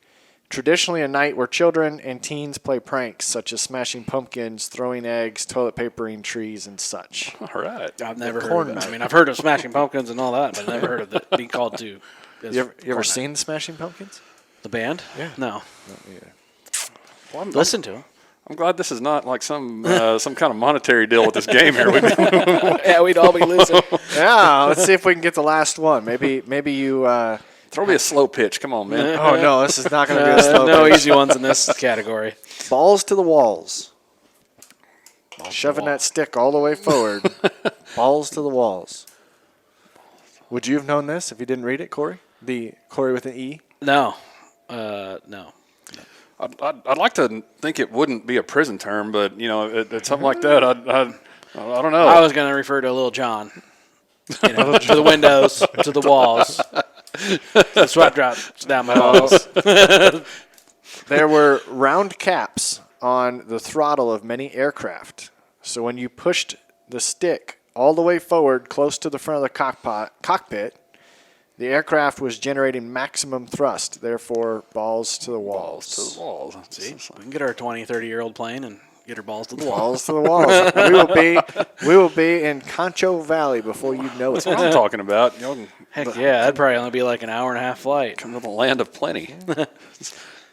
Traditionally a night where children and teens play pranks such as smashing pumpkins, throwing eggs, toilet papering trees, and such. All right. I've never heard of it. I mean, I've heard of smashing pumpkins and all that, but I've never heard of it being called to. You ever seen the Smashing Pumpkins? The band? Yeah. No. Yeah. Well, listen to them. I'm glad this is not like some kind of monetary deal with this game here. Yeah, we'd all be losing. Yeah, let's see if we can get the last one. Maybe you... Throw me a slow pitch. Come on, man. Oh, no, this is not going to be a slow No pitch. easy ones in this category. Balls to the walls. Shoving that stick all the way forward. Balls to the walls. Would you have known this if you didn't read it, Cory? The Cory with an E? No. No. I'd like to think it wouldn't be a prison term, but, it's something like that. I don't know. I was going to refer to Little John. To the windows, to the walls. The sweat drops down my balls. There were round caps on the throttle of many aircraft. So when you pushed the stick all the way forward, close to the front of the cockpit, the aircraft was generating maximum thrust, therefore balls to the walls. Balls to the walls. See, we can get our 20, 30-year-old plane and get her balls to the wall. Balls to the walls. We will be in Concho Valley before you know it. That's what I'm talking about. You know, Heck yeah, that'd probably only be like an hour-and-a-half flight. come to the land of plenty.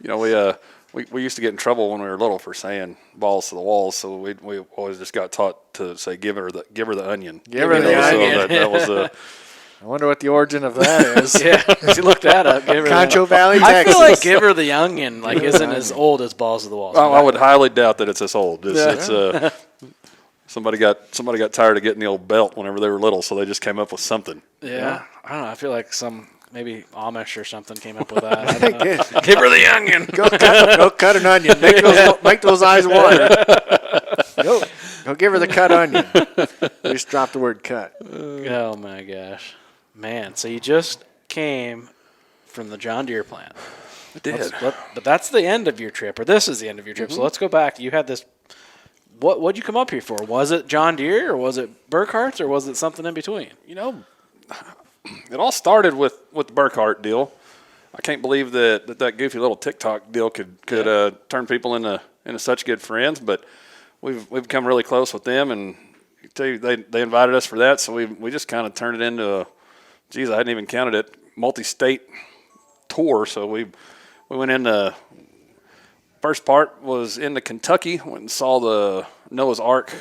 You know, we used to get in trouble when we were little for saying balls to the walls, so we always just got taught to say give her the onion. Give her the onion. So that was I wonder what the origin of that is. Yeah, she looked that up. Give her Concho Valley, I Texas. feel like give her the onion like isn't as old as balls to the walls. I would highly doubt that it's this old. It's somebody got tired of getting the old belt whenever they were little, so they just came up with something. Yeah, I don't know. I feel like maybe Amish or something came up with that. I don't know. Give her the onion. Go cut an onion. Make those eyes water. Go give her the cut onion. We just dropped the word cut. Oh my gosh, man! So you just came from the John Deere plant. I did. But that's the end of your trip, or this is the end of your trip. So let's go back. You had this. What'd you come up here for? Was it John Deere, or was it Burkhart's, or was it something in between? You know, it all started with the Burkhart deal. I can't believe that goofy little TikTok deal could turn people into such good friends. But we've become really close with them, and I tell you, they invited us for that. So we just kind of turned it into I hadn't even counted it, multi-state tour. So we went into. First part was into Kentucky. Went and saw the Noah's Ark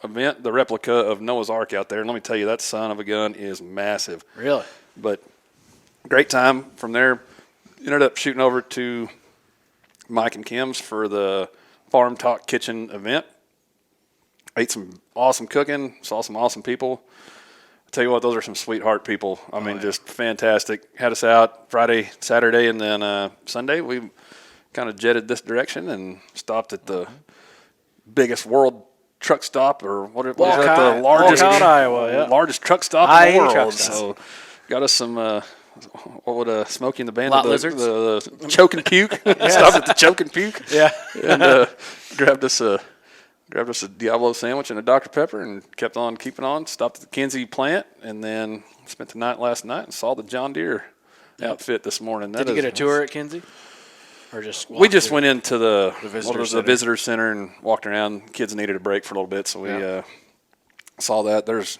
event, the replica of Noah's Ark out there. And let me tell you, that son of a gun is massive. Really? But great time. From there, ended up shooting over to Mike and Kim's for the Farm Talk Kitchen event. Ate some awesome cooking, saw some awesome people. I tell you what, those are some sweetheart people. I mean, just fantastic. Had us out Friday, Saturday, and then Sunday we kind of jetted this direction and stopped at the biggest world truck stop, or what is that? The largest, Iowa, yeah. largest truck stop in the world. So got us some. What would Smokey and the Bandit? The choke and puke. Stopped at the choke and puke. Yeah, and grabbed us a Diablo sandwich and a Dr. Pepper, and kept on keeping on. Stopped at the Kinsey plant, and then spent the night last night and saw the John Deere outfit this morning. Did you get a tour at Kinsey? Or we just went into the visitor center and walked around. Kids needed a break for a little bit, so we saw that. There's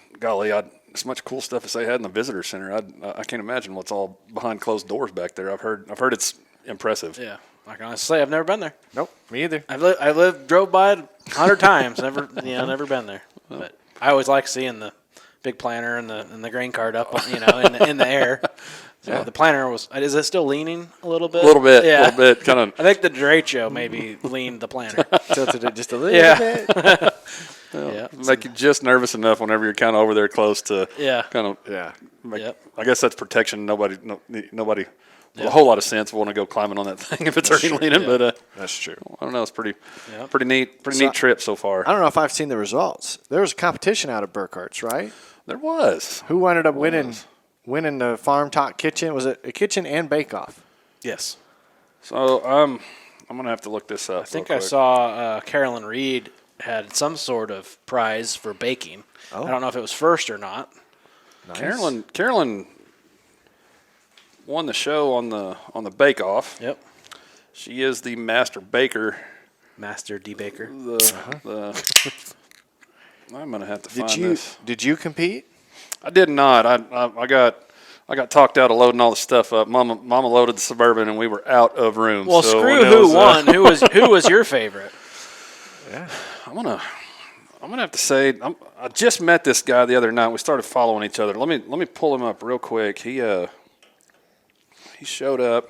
as much cool stuff as they had in the visitor center. I can't imagine what's all behind closed doors back there. I've heard it's impressive. Yeah, I can honestly say I've never been there. Nope, me either. Drove by it 100 times. Never been there. But I always like seeing the big planter and the grain cart up, in the air. So the planter is it still leaning a little bit? A little bit, kind of. I think the derecho maybe leaned the planter. Tilted it just a little bit. Make you just nervous enough whenever you're kind of over there close to Yep. I guess that's protection. Nobody with a whole lot of sense will want to go climbing on that thing if it's already leaning. Yeah. But that's true. I don't know. It's pretty neat trip so far. I don't know if I've seen the results. There was a competition out of Burkhart's, right? There was. Who ended up winning the Farm Talk Kitchen? Was it a kitchen and bake-off? Yes. So I'm gonna have to look this up. I think I saw Carolyn Reed had some sort of prize for baking. I don't know if it was first or not. Nice. Carolyn won the show on the Bake Off. Yep. She is the master baker. Master debaker. I'm gonna have to find this. Did you compete? I did not. I got talked out of loading all the stuff up. Mama loaded the Suburban, and we were out of room. Well, so screw who won. Who was your favorite? Yeah. I'm gonna have to say I just met this guy the other night. We started following each other. Let me pull him up real quick. He showed up.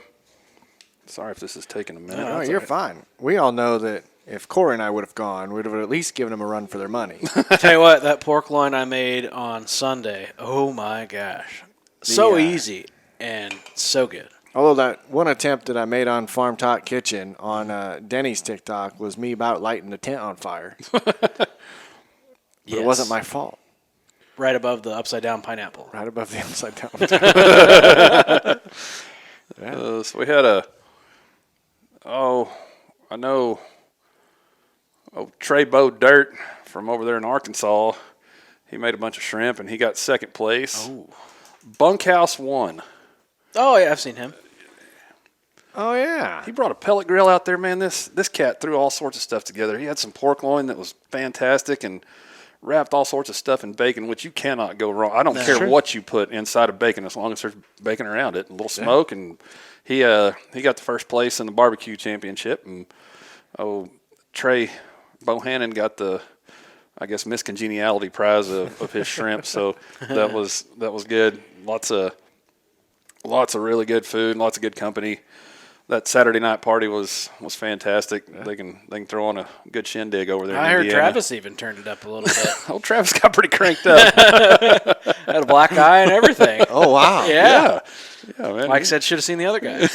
Sorry if this is taking a minute. No, you're fine. We all know that if Corey and I would have gone, we'd have at least given them a run for their money. Tell you what, that pork loin I made on Sunday, oh my gosh. So easy and so good. Although that one attempt that I made on Farm Talk Kitchen on Denny's TikTok was me about lighting the tent on fire. But it wasn't my fault. Right above the upside-down pineapple. Right above the upside down. So we had I know Trey Bo Dirt from over there in Arkansas, he made a bunch of shrimp, and he got second place. Oh. Bunkhouse won. Oh, yeah, I've seen him. Oh, yeah. He brought a pellet grill out there, man. This cat threw all sorts of stuff together. He had some pork loin that was fantastic and wrapped all sorts of stuff in bacon, which you cannot go wrong. I don't care what you put inside of bacon as long as there's bacon around it, a little smoke. And he got the first place in the BBQ Championship. And, Trey Bohannon got the, I guess, miscongeniality prize of his shrimp. So that was good. Lots of really good food, lots of good company. That Saturday night party was fantastic. Yeah. They can throw on a good shindig over there. I in heard Indiana. Travis even turned it up a little bit. Old Travis got pretty cranked up. Had a black eye and everything. Oh, wow. Yeah, man. Mike said should have seen the other guy.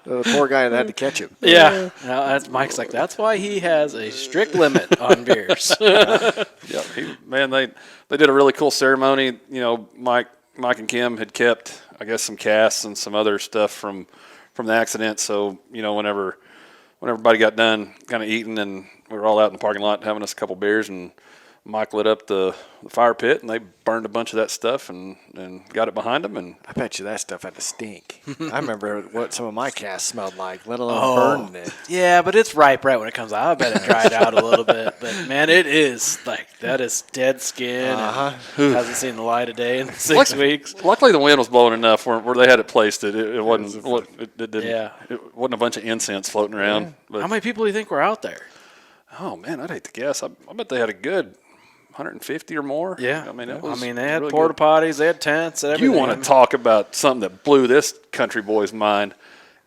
The poor guy that had to catch him. Yeah. No, Mike's like, that's why he has a strict limit on beers. They did a really cool ceremony. You know, Mike and Kim had kept, I guess, some casts and some other stuff from the accident. So, you know, when everybody got done kind of eating and we were all out in the parking lot having us a couple beers, and Mike lit up the fire pit, and they burned a bunch of that stuff and got it behind them. And I bet you that stuff had to stink. I remember what some of my casts smelled like, let alone burning it. Yeah, but it's ripe right when it comes out. I bet it dried out a little bit. But, man, it is, that is dead skin. And hasn't seen the light of day in 6 weeks. Luckily, the wind was blowing enough where they had it placed. It wasn't it wasn't a bunch of incense floating around. Yeah. But, how many people do you think were out there? Oh, man, I'd hate to guess. I bet they had a good 150 or more. Yeah. I mean, they had really porta good. potties, they had tents, everything. You want to talk about something that blew this country boy's mind?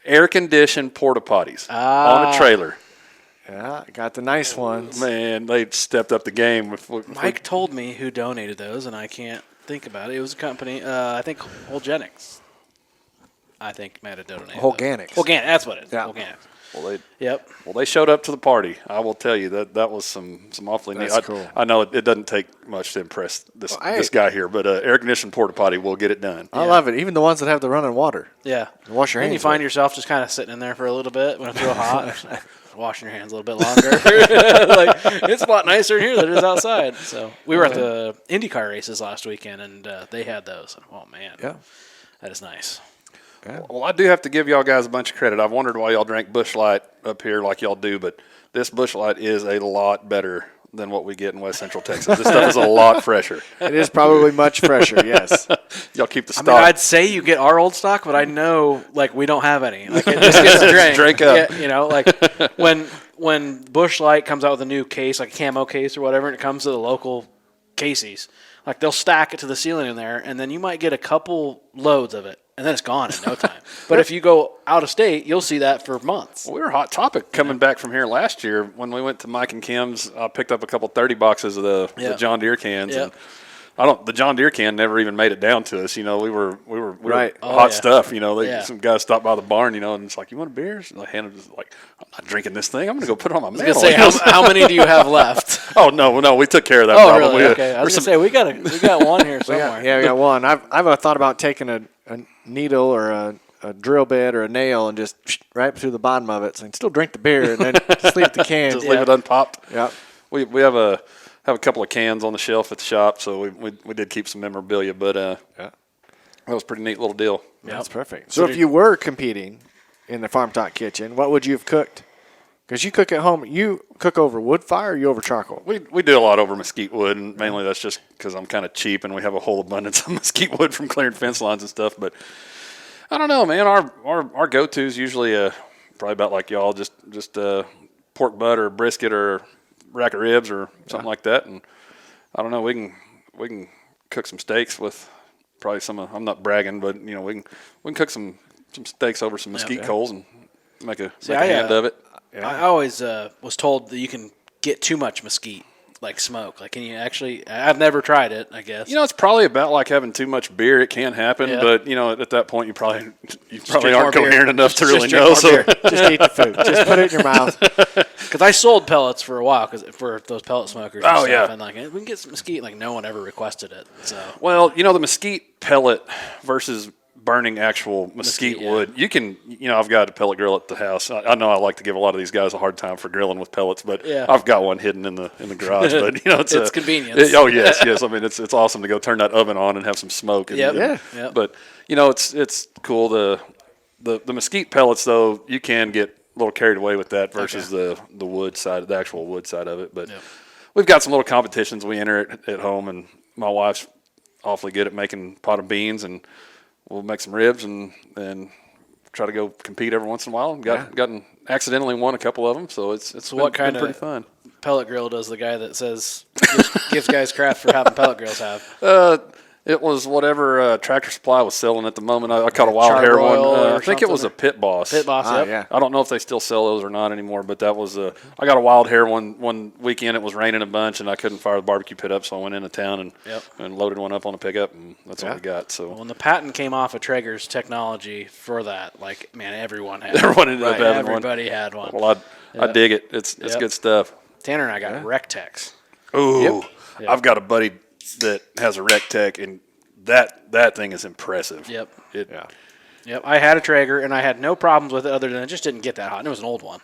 Air-conditioned porta potties on a trailer. Yeah, got the nice ones. Man, they stepped up the game. Mike told me who donated those, and I can't think about it. It was a company, I think Holgenics. I think might have donated. Holganics. Holganics, that's what it is. Yeah. Holganics. Well, they showed up to the party. I will tell you that was some awfully neat. Cool. I know it doesn't take much to impress this guy here, but air-conditioned porta potty will get it done. I love it. Even the ones that have the running water. Yeah. Wash your hands. And you find yourself just kind of sitting in there for a little bit when it's real hot, washing your hands a little bit longer. It's a lot nicer in here than it is outside. So we were at the IndyCar races last weekend, and they had those. Oh, man. Yeah. That is nice. Yeah. Well, I do have to give y'all guys a bunch of credit. I've wondered why y'all drank Busch Light up here like y'all do, but this Busch Light is a lot better than what we get in West Central Texas. This stuff is a lot fresher. It is probably much fresher, yes. Y'all keep the stock. I mean, I'd say you get our old stock, but I know, we don't have any. It just gets a drink. Drink up. Yeah, when Busch Light comes out with a new case, like a camo case or whatever, and it comes to the local Casey's, they'll stack it to the ceiling in there, and then you might get a couple loads of it. And then it's gone in no time. But if you go out of state, you'll see that for months. Well, we were a hot topic coming back from here last year when we went to Mike and Kim's. I picked up a couple 30 boxes of the John Deere cans. Yep. And the John Deere can never even made it down to us. You know, we were Right. hot stuff. You know, some guys stopped by the barn. You know, and it's like, you want a beer? And I handed it I'm not drinking this thing. I'm going to go put it on my mantle. Say, how many do you have left? Oh no, we took care of that Oh, problem. really? Okay. I was going to say we got one here somewhere. We got one. I've thought about taking a needle or a drill bit or a nail and just right through the bottom of it, so I can still drink the beer and then just leave the can. Just leave it unpopped. Yeah. We have a couple of cans on the shelf at the shop, so we did keep some memorabilia, but that was a pretty neat little deal. Yeah, that's perfect. So if you were competing in the Farm Talk kitchen, what would you have cooked? Because you cook at home. You cook over wood fire or you over charcoal? We do a lot over mesquite wood, and mainly that's just because I'm kind of cheap and we have a whole abundance of mesquite wood from clearing fence lines and stuff. But I don't know, man. Our go-to is usually probably about like y'all, just pork butt or brisket or rack of ribs or something like that. And I don't know, we can cook some steaks with probably some. I'm not bragging, but you know we can cook some steaks over some mesquite coals and make a hand of it. Yeah. I always was told that you can get too much mesquite, smoke. Can you actually? I've never tried it, I guess. You know, it's probably about like having too much beer. It can happen, but you know, at that point, you probably aren't coherent enough to really know. So just eat the food. Just put it in your mouth. Because I sold pellets for a while for those pellet smokers. Oh, and stuff, yeah. and we can get some mesquite. No one ever requested it. So well, you know, the mesquite pellet versus burning actual mesquite yeah. wood. You can, I've got a pellet grill at the house. I know I like to give a lot of these guys a hard time for grilling with pellets, but Yeah. I've got one hidden in the garage. But It's convenience. Yes. I mean, it's awesome to go turn that oven on and have some smoke. And, Yep. But it's cool. The mesquite pellets though, you can get a little carried away with that versus the wood side, the actual wood side of it. But we've got some little competitions we enter at home, and my wife's awfully good at making pot of beans, and we'll make some ribs and try to go compete every once in a while. Gotten accidentally won a couple of them, so it's what kind been pretty fun. Pellet grill does the guy that says gives guys crap for having pellet grills have? It was whatever Tractor Supply was selling at the moment. I caught a wild hair one. I think it was a Pit Boss. Pit Boss, yep. Yeah. I don't know if they still sell those or not anymore, but that was I got a wild hair one weekend. It was raining a bunch, and I couldn't fire the barbecue pit up, so I went into town and loaded one up on the pickup, and that's what we got. So when the patent came off of Traeger's technology for that, like, man, everyone had everyone ended up having one. Everybody had one. Well, I dig it. It's good stuff. Tanner and I got Rectex. Ooh, I've got a buddy that has a Rectech, and that thing is impressive. Yep. Yep. I had a Traeger, and I had no problems with it other than it just didn't get that hot. And it was an old one.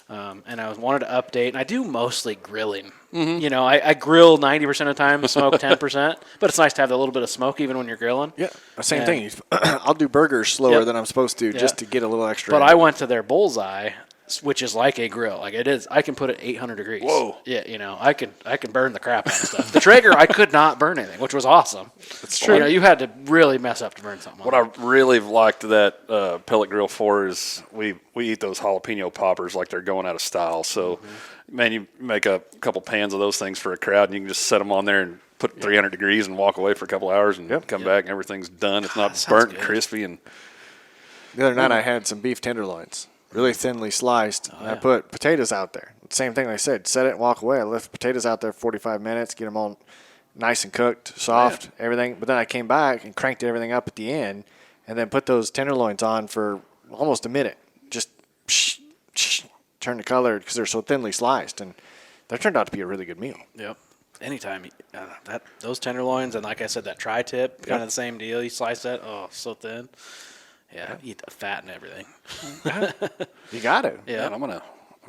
And I wanted to update, and I do mostly grilling. Mm-hmm. I grill 90% of the time, smoke 10%, but it's nice to have a little bit of smoke even when you're grilling. Yeah, same thing. I'll do burgers slower than I'm supposed to just to get a little extra. But I went to their Bullseye, which is like a grill. Like it is, I can put it 800 degrees. Whoa. Yeah, I can burn the crap out of stuff. The Traeger, I could not burn anything, which was awesome. That's true. You had to really mess up to burn something. What I really liked that pellet grill for is we eat those jalapeno poppers like they're going out of style. So, man, you make a couple pans of those things for a crowd, and you can just set them on there and put 300 degrees and walk away for a couple hours and come back, and everything's done. It's not burnt and crispy. And the other night I had some beef tenderloins, really thinly sliced. And I put potatoes out there. Same thing I said. Set it and walk away. I left potatoes out there 45 minutes, get them all nice and cooked, soft, everything. But then I came back and cranked everything up at the end, and then put those tenderloins on for almost a minute. Just turn the color because they're so thinly sliced, and that turned out to be a really good meal. Yep. Anytime those tenderloins, and like I said, that tri-tip, kind of the same deal. You slice that, so thin. Yeah, eat the fat and everything. You got it. Yeah, man, I'm gonna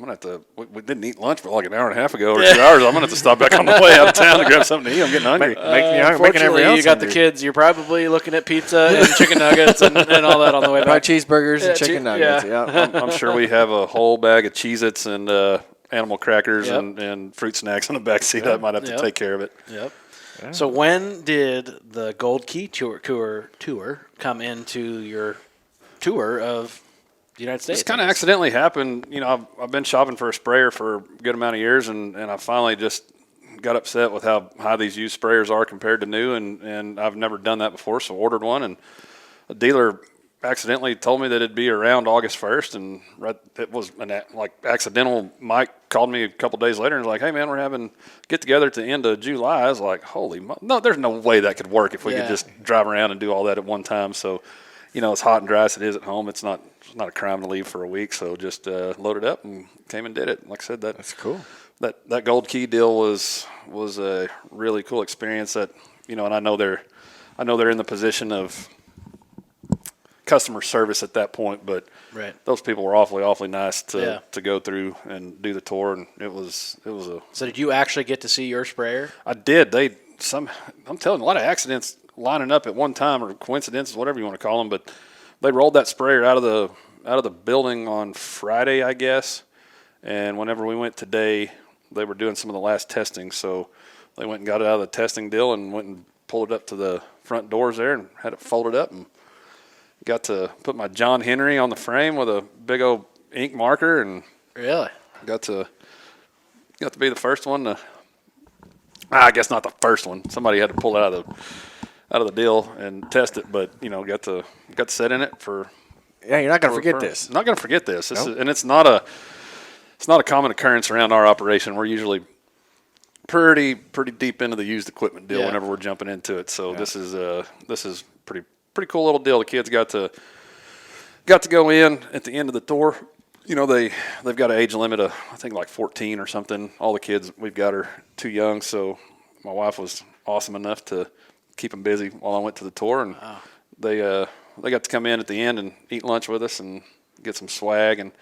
have to. We didn't eat lunch for like an hour and a half ago or 2 hours. I'm gonna have to stop back on the way out of town to grab something to eat. I'm getting hungry. Unfortunately, you got the kids. You're probably looking at pizza and chicken nuggets and all that on the way back. Cheeseburgers and chicken nuggets. Yeah. I'm sure we have a whole bag of Cheez-Its and animal crackers and fruit snacks in the back seat. I might have to take care of it. Yep. Yeah. So when did the Gold Key tour come into your tour of the United States? It's kind of accidentally happened. I've been shopping for a sprayer for a good amount of years, and I finally just got upset with how high these used sprayers are compared to new, and I've never done that before, so ordered one, and a dealer accidentally told me that it'd be around August 1st, and it was accidental. Mike called me a couple days later and was like, "Hey man, we're having get together at the end of July." I was like, no, there's no way that could work if we could just drive around and do all that at one time. So, it's hot and dry as it is at home. It's not a crime to leave for a week, so just loaded up and came and did it. Like I said, that's cool. That Gold Key deal was a really cool experience. That and I know they're in the position of customer service at that point, but those people were awfully nice to go through and do the tour, and it was a. So did you actually get to see your sprayer? I did. I'm telling you, a lot of accidents lining up at one time, or coincidences, whatever you want to call them, but they rolled that sprayer out of the building on Friday, I guess, and whenever we went today, they were doing some of the last testing, so they went and got it out of the testing deal and went and pulled it up to the front doors there and had it folded up, and got to put my John Henry on the frame with a big old ink marker, and really got to be the first one to. I guess not the first one. Somebody had to pull it out of the deal and test it, but got to sit in it for. Yeah, you're not gonna forget this. Not gonna forget this. And it's not a common occurrence around our operation. We're usually pretty deep into the used equipment deal whenever we're jumping into it. So this is pretty cool little deal. The kids got to go in at the end of the tour. They've got an age limit of, I think, like 14 or something. All the kids we've got are too young, so my wife was awesome enough to keep them busy while I went to the tour, and they they got to come in at the end and eat lunch with us and get some swag. And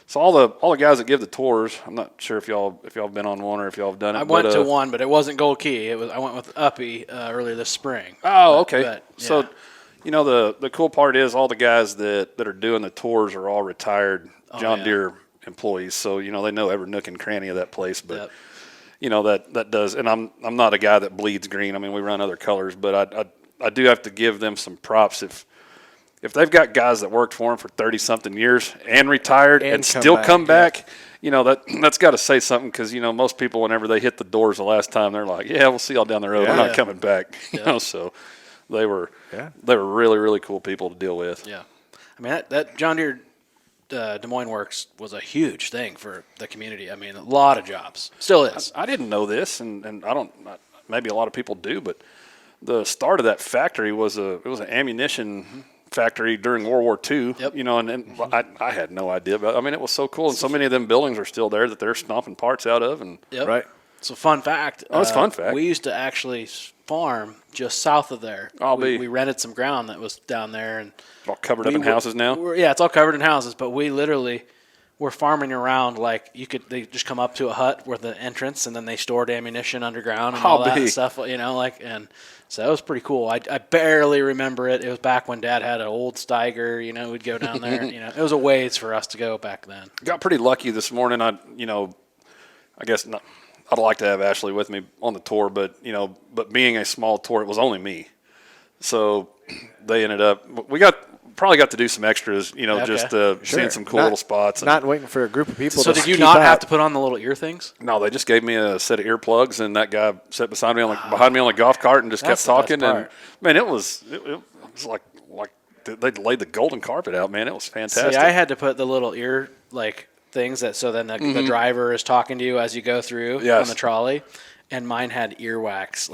so all the guys that give the tours, I'm not sure if y'all been on one or if y'all have done it. I went to one, but it wasn't Gold Key. I went with Uppy earlier this spring. Oh, okay. But, yeah. So, the cool part is all the guys that are doing the tours are all retired John Deere employees. So, they know every nook and cranny of that place. But, that does. And I'm not a guy that bleeds green. I mean, we run other colors, but I do have to give them some props if they've got guys that worked for them for 30-something years and retired and still come back, that's got to say something because, most people, whenever they hit the doors the last time, they're like, yeah, we'll see y'all down the road. I'm not coming back. So they were really, really cool people to deal with. Yeah. I mean, that John Deere Des Moines Works was a huge thing for the community. I mean, a lot of jobs. Still is. I didn't know this, and maybe a lot of people do, but the start of that factory was an ammunition factory during World War II. Yep. And I had no idea about it. I mean, it was so cool, and so many of them buildings are still there that they're stomping parts out of. And Right. So fun fact. Oh, it's a fun fact. We used to actually farm just south of there. We rented some ground that was down there, and all covered up in houses now. It's all covered in houses. But we literally were farming around like they just come up to a hut with the entrance, and then they stored ammunition underground and all that stuff. And so that was pretty cool. I barely remember it. It was back when Dad had an old Steiger. We'd go down there. It was a ways for us to go back then. Got pretty lucky this morning. I guess not. I'd like to have Ashley with me on the tour, but being a small tour, it was only me. So they ended up. Probably got to do some extras, just seeing some cool little spots. Not waiting for a group of people. So did you not have to put on the little ear things? No, they just gave me a set of earplugs, and that guy sat behind me on the golf cart and just kept talking. And man, it was like they laid the golden carpet out. Man, it was fantastic. See, I had to put the little ear things so then the driver is talking to you as you go through on the trolley. And mine had earwax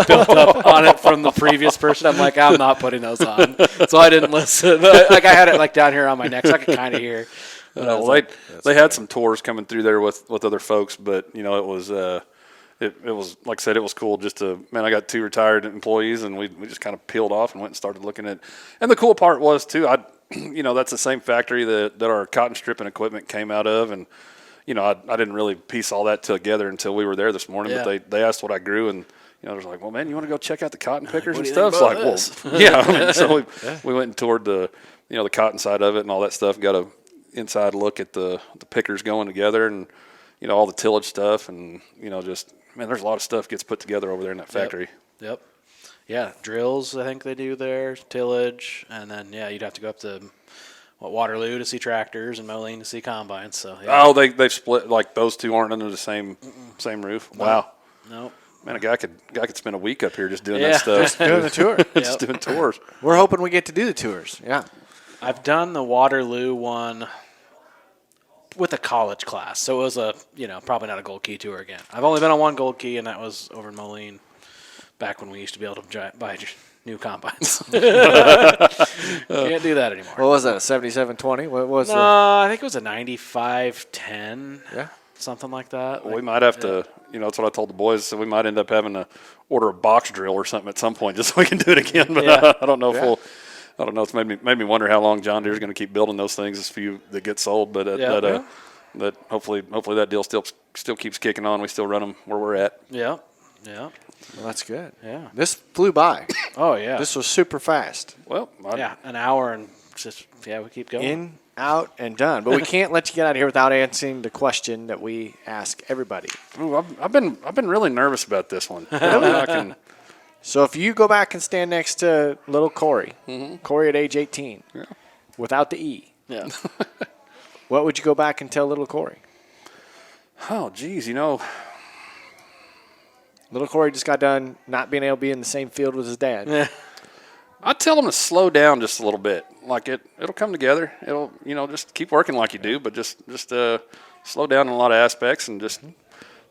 built up on it from the previous person. I'm like, I'm not putting those on, so I didn't listen. I had it down here on my neck, so I could kind of hear. They had some tours coming through there with other folks, but it was it was like I said, it was cool. I got 2 retired employees, and we just kind of peeled off and went and started looking at. And the cool part was too, that's the same factory that our cotton stripping equipment came out of, and. I didn't really piece all that together until we were there this morning, but they asked what I grew, and they was like, well, man, you want to go check out the cotton pickers and stuff? It's like, well, yeah. So we went and toured the cotton side of it and all that stuff, got a inside look at the pickers going together and, all the tillage stuff and, there's a lot of stuff gets put together over there in that factory. Yep. Yeah, drills I think they do there, tillage, and then, you'd have to go up to Waterloo to see tractors and Moline to see combines. So they've split, like those two aren't under the same roof. Wow. No. Man, a guy could spend a week up here just doing that stuff. Just doing the tour. Just doing tours. We're hoping we get to do the tours. Yeah. I've done the Waterloo one with a college class, so it was probably not a Gold Key tour again. I've only been on one Gold Key, and that was over in Moline back when we used to be able to buy new combines. Can't do that anymore. What was that, a 7720? What was I think it was a 9510. Yeah. Something like that. Well, we might have to, that's what I told the boys, so we might end up having to order a box drill or something at some point just so we can do it again. But I don't know if I don't know. It's made me wonder how long John Deere's going to keep building those things. There's a few that get sold, but that hopefully that deal still keeps kicking on. We still run them where we're at. Yeah. Yeah. Well, that's good. Yeah. This flew by. Oh, yeah. This was super fast. Well, an hour and we keep going. In, out, and done. But we can't let you get out of here without answering the question that we ask everybody. Ooh, I've been really nervous about this one. So if you go back and stand next to little Cory, Cory at age 18, without the E, what would you go back and tell little Cory? Oh, geez, Little Cory just got done not being able to be in the same field with his dad. Yeah. I'd tell him to slow down just a little bit. Like it'll come together. It'll, just keep working like you do, but just slow down in a lot of aspects and just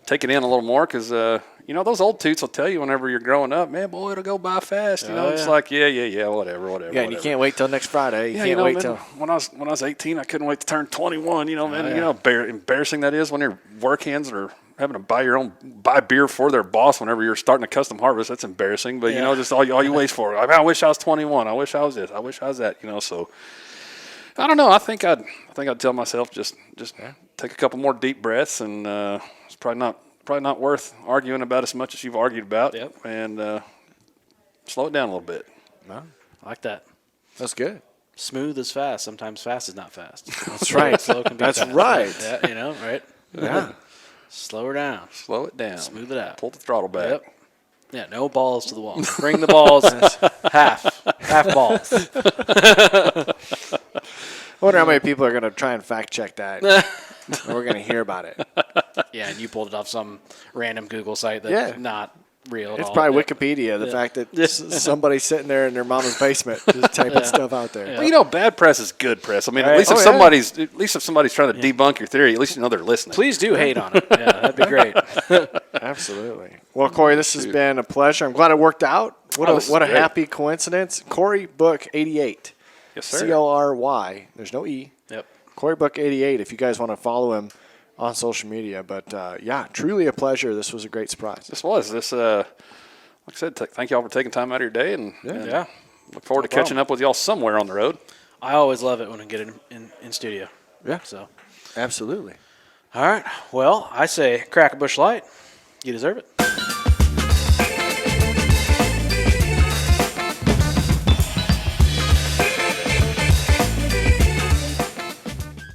take it in a little more because, those old toots will tell you whenever you're growing up, man, boy, it'll go by fast. It's like, whatever. Yeah, and you can't wait till next Friday. You can't wait till. When I was 18, I couldn't wait to turn 21, embarrassing that is when your work hands are having to buy beer for their boss whenever you're starting a custom harvest. That's embarrassing. But, just all you wait for. I wish I was 21. I wish I was this. I wish I was that, so I don't know. I think I'd tell myself just take a couple more deep breaths, and it's probably not worth arguing about as much as you've argued about. Yep. And slow it down a little bit. I like that. That's good. Smooth is fast. Sometimes fast is not fast. That's right. Slow can be That's fast. right. Yeah, right? Yeah. Slow her down. Slow it down. Smooth it out. Pull the throttle back. Yep. Yeah, no balls to the wall. Bring the balls half balls. I wonder how many people are going to try and fact check that. And we're going to hear about it. Yeah, and you pulled it off some random Google site that's not real at all. It's probably Wikipedia, the fact that somebody's sitting there in their mama's basement just typing stuff out there. Well, bad press is good press. I mean, Right. at least if somebody's trying to debunk your theory, at least they're listening. Please do hate on it. Yeah, that'd be great. Absolutely. Well, Cory, this has been a pleasure. I'm glad it worked out. What a great. happy coincidence. Cory Book 88. Yes, sir. CORY. There's no E. Yep. Cory Book 88 if you guys want to follow him on social media. But, truly a pleasure. This was a great surprise. Like I said, thank y'all for taking time out of your day, and Yeah. look forward to catching up with y'all somewhere on the road. I always love it when I get it in studio. Yeah. So, Absolutely. all right. Well, I say crack a bush light. You deserve it.